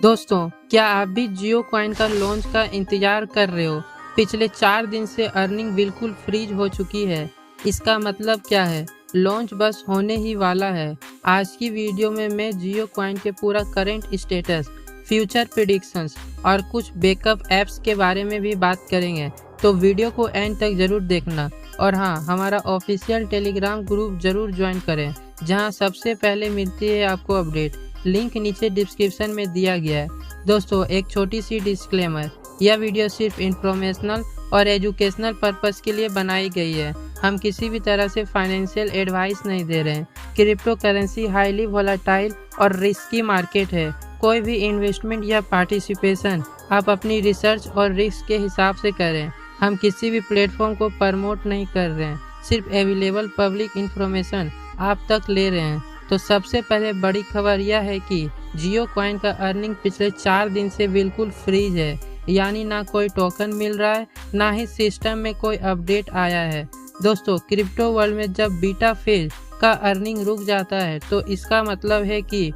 दोस्तों, क्या आप भी जियो कॉइन का लॉन्च का इंतजार कर रहे हो? पिछले 4 दिन से अर्निंग बिल्कुल फ्रीज हो चुकी है। इसका मतलब क्या है? लॉन्च बस होने ही वाला है। आज की वीडियो में मैं जियो कॉइन के पूरा करंट स्टेटस, फ्यूचर प्रेडिक्शंस और कुछ बैकअप ऐप्स के बारे में भी बात करेंगे। तो वीडियो को एंड तक जरूर देखना और हाँ, हमारा ऑफिशियल टेलीग्राम ग्रुप जरूर ज्वाइन करें, जहां सबसे पहले मिलती है आपको अपडेट। लिंक नीचे डिस्क्रिप्शन में दिया गया है। दोस्तों, एक छोटी सी डिस्क्लेमर, यह वीडियो सिर्फ इंफॉर्मेशनल और एजुकेशनल पर्पस के लिए बनाई गई है। हम किसी भी तरह से फाइनेंशियल एडवाइस नहीं दे रहे हैं। क्रिप्टो करेंसी हाईली वोलेटाइल और रिस्की मार्केट है। कोई भी इन्वेस्टमेंट या पार्टिसिपेशन आप अपनी रिसर्च और रिस्क के हिसाब से करें। हम किसी भी प्लेटफॉर्म को प्रमोट नहीं कर रहे हैं, सिर्फ अवेलेबल पब्लिक इंफॉर्मेशन आप तक ले रहे हैं। तो सबसे पहले बड़ी खबर यह है कि जियो कॉइन का अर्निंग पिछले 4 दिन से बिल्कुल फ्रीज है, यानी ना कोई टोकन मिल रहा है, ना ही सिस्टम में कोई अपडेट आया है। दोस्तों, क्रिप्टो वर्ल्ड में जब बीटा फेज का अर्निंग रुक जाता है तो इसका मतलब है कि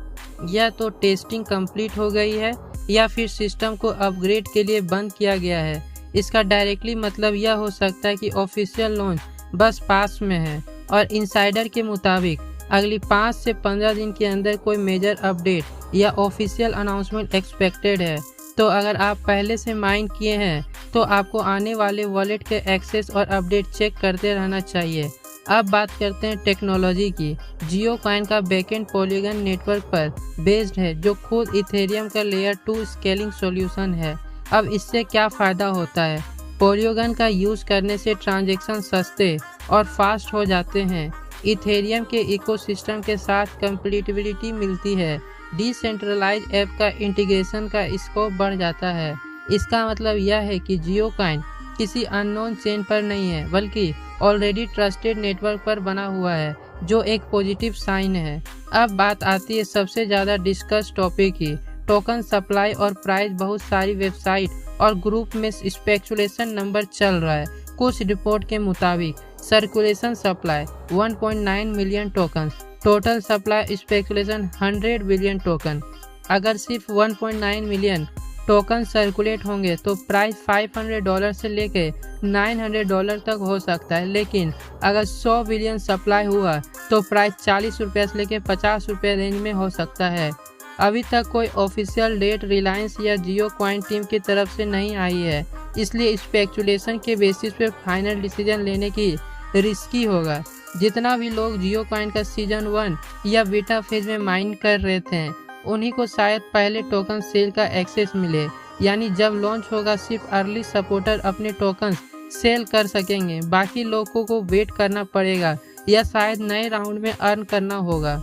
या तो टेस्टिंग कंप्लीट हो गई है या फिर सिस्टम को अपग्रेड के लिए बंद किया गया है। इसका डायरेक्टली मतलब यह हो सकता है कि ऑफिशियल लॉन्च बस पास में है और इनसाइडर के मुताबिक अगली 5 से 15 दिन के अंदर कोई मेजर अपडेट या ऑफिशियल अनाउंसमेंट एक्सपेक्टेड है। तो अगर आप पहले से माइन किए हैं तो आपको आने वाले वॉलेट के एक्सेस और अपडेट चेक करते रहना चाहिए। अब बात करते हैं टेक्नोलॉजी की। जियो कॉइन का बैकएंड पॉलीगन नेटवर्क पर बेस्ड है, जो खुद इथेरियम का लेयर 2 स्केलिंग सॉल्यूशन है। अब इससे क्या फ़ायदा होता है? पॉलीगन का यूज़ करने से ट्रांजैक्शन सस्ते और फास्ट हो जाते हैं। इथेरियम के इकोसिस्टम के साथ कंपैटिबिलिटी मिलती है। डिसेंट्रलाइज ऐप का इंटीग्रेशन का स्कोप बढ़ जाता है। इसका मतलब यह है कि जियो कॉइन किसी अननोन चेन पर नहीं है, बल्कि ऑलरेडी ट्रस्टेड नेटवर्क पर बना हुआ है, जो एक पॉजिटिव साइन है। अब बात आती है सबसे ज़्यादा डिस्कस टॉपिक की, टोकन सप्लाई और प्राइस। बहुत सारी वेबसाइट और ग्रुप में स्पेकुलेशन नंबर चल रहा है। कुछ रिपोर्ट के मुताबिक circulation supply 1.9 million token, total supply speculation 100 billion token. अगर सिर्फ 1.9 मिलियन टोकन सर्कुलेट होंगे तो प्राइस $500 से लेकर $900 तक हो सकता है, लेकिन अगर 100 बिलियन सप्लाई हुआ तो प्राइस ₹40 से लेकर ₹50 रेंज में हो सकता है। अभी तक कोई ऑफिशियल डेट रिलायंस या जियो कॉइन टीम की तरफ से नहीं आई है, इसलिए स्पेकुलेशन के बेसिस पे फाइनल डिसीजन लेने की रिस्की होगा। जितना भी लोग जियो कॉइन का सीजन 1 या बीटा फेज में माइन कर रहे थे, उन्हीं को शायद पहले टोकन सेल का एक्सेस मिले, यानी जब लॉन्च होगा सिर्फ अर्ली सपोर्टर अपने टोकन सेल कर सकेंगे। बाकी लोगों को वेट करना पड़ेगा या शायद नए राउंड में अर्न करना होगा।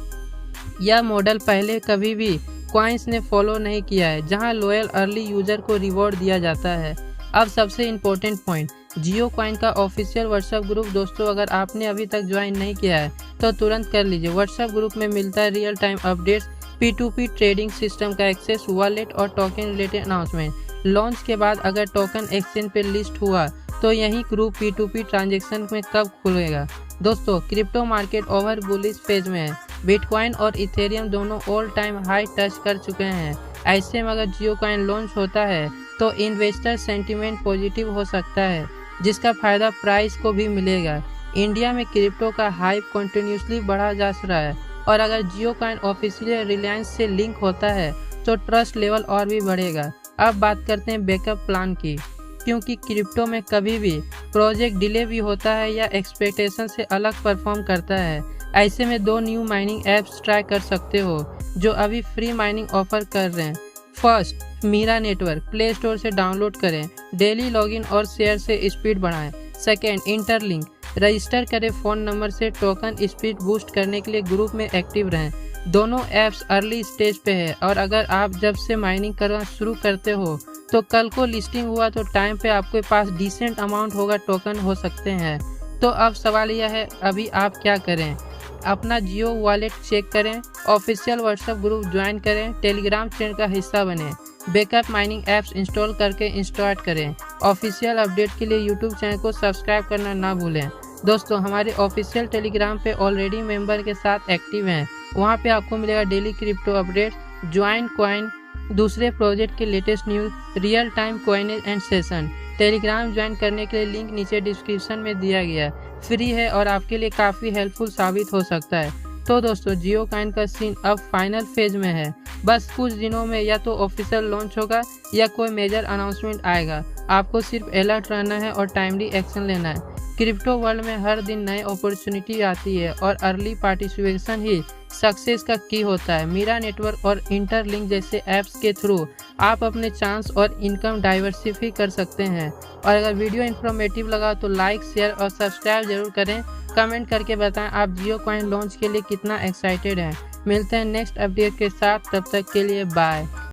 यह मॉडल पहले कभी भी कॉइन्स ने फॉलो नहीं किया है, जहां लॉयल अर्ली यूजर को रिवॉर्ड दिया जाता है। अब सबसे इम्पोर्टेंट पॉइंट, जियो कॉइन का ऑफिशियल व्हाट्सएप ग्रुप। दोस्तों, अगर आपने अभी तक ज्वाइन नहीं किया है तो तुरंत कर लीजिए। व्हाट्सएप ग्रुप में मिलता है real time updates, P2P trading system का एक्सेस, वॉलेट और टोकन रिलेटेड अनाउंसमेंट। लॉन्च के बाद अगर टोकन एक्सचेंज पे लिस्ट हुआ तो यही ग्रुप P2P ट्रांजेक्शन में कब खुलेगा। दोस्तों, crypto market over bullish phase में है। बिटकॉइन और इथेरियम दोनों ऑल टाइम हाई टच कर चुके हैं। ऐसे में अगर जियो कॉइन लॉन्च होता है तो इन्वेस्टर सेंटीमेंट पॉजिटिव हो सकता है, जिसका फायदा प्राइस को भी मिलेगा। इंडिया में क्रिप्टो का हाइप कंटिन्यूसली बढ़ा जा रहा है और अगर जियो कॉइन ऑफिशियल रिलायंस से लिंक होता है तो ट्रस्ट लेवल और भी बढ़ेगा। अब बात करते हैं बैकअप प्लान की, क्योंकि क्रिप्टो में कभी भी प्रोजेक्ट डिले भी होता है या एक्सपेक्टेशन से अलग परफॉर्म करता है। ऐसे में 2 न्यू माइनिंग ऐप्स ट्राई कर सकते हो जो अभी फ्री माइनिंग ऑफर कर रहे हैं। First, Mira network, play store से डाउनलोड करें, डेली लॉगिन और शेयर से स्पीड बढ़ाएं। सेकेंड, इंटरलिंक, रजिस्टर करें फ़ोन नंबर से, टोकन स्पीड बूस्ट करने के लिए ग्रुप में एक्टिव रहें। दोनों ऐप्स अर्ली स्टेज पे है और अगर आप जब से माइनिंग करना शुरू करते हो तो कल को लिस्टिंग हुआ तो टाइम पे आपके पास डिसेंट अमाउंट होगा, टोकन हो सकते हैं। तो अब सवाल यह है, अभी आप क्या करें? अपना जियो वॉलेट चेक करें, ऑफिशियल व्हाट्सएप ग्रुप ज्वाइन करें, टेलीग्राम चैनल का हिस्सा बने, बैकअप माइनिंग ऐप्स इंस्टॉल करके इंस्टार्ट करें। ऑफिशियल अपडेट के लिए यूट्यूब चैनल को सब्सक्राइब करना ना भूलें। दोस्तों, हमारे ऑफिशियल टेलीग्राम पे ऑलरेडी मेंबर के साथ एक्टिव हैं। वहाँ पे आपको मिलेगा daily crypto update, join coin, दूसरे प्रोजेक्ट के latest news, real time coinage and session. Telegram join करने के लिए लिंक नीचे डिस्क्रिप्शन में दिया गया है, फ्री है और आपके लिए काफ़ी हेल्पफुल साबित हो सकता है। तो दोस्तों, जियो कॉइन का सीन अब फाइनल फेज में है। बस कुछ दिनों में या तो ऑफिशियल लॉन्च होगा या कोई मेजर अनाउंसमेंट आएगा। आपको सिर्फ अलर्ट रहना है और टाइमली एक्शन लेना है। क्रिप्टो वर्ल्ड में हर दिन नई अपॉर्चुनिटी आती है और अर्ली पार्टिसिपेशन ही सक्सेस का की होता है। मीरा नेटवर्क और इंटरलिंक जैसे ऐप्स के थ्रू आप अपने चांस और इनकम डाइवर्सिफाई कर सकते हैं। और अगर वीडियो इन्फॉर्मेटिव लगा तो लाइक, शेयर और सब्सक्राइब जरूर करें। कमेंट करके बताएं आप जियो कॉइन लॉन्च के लिए कितना एक्साइटेड हैं। मिलते हैं नेक्स्ट अपडेट के साथ, तब तक के लिए बाय।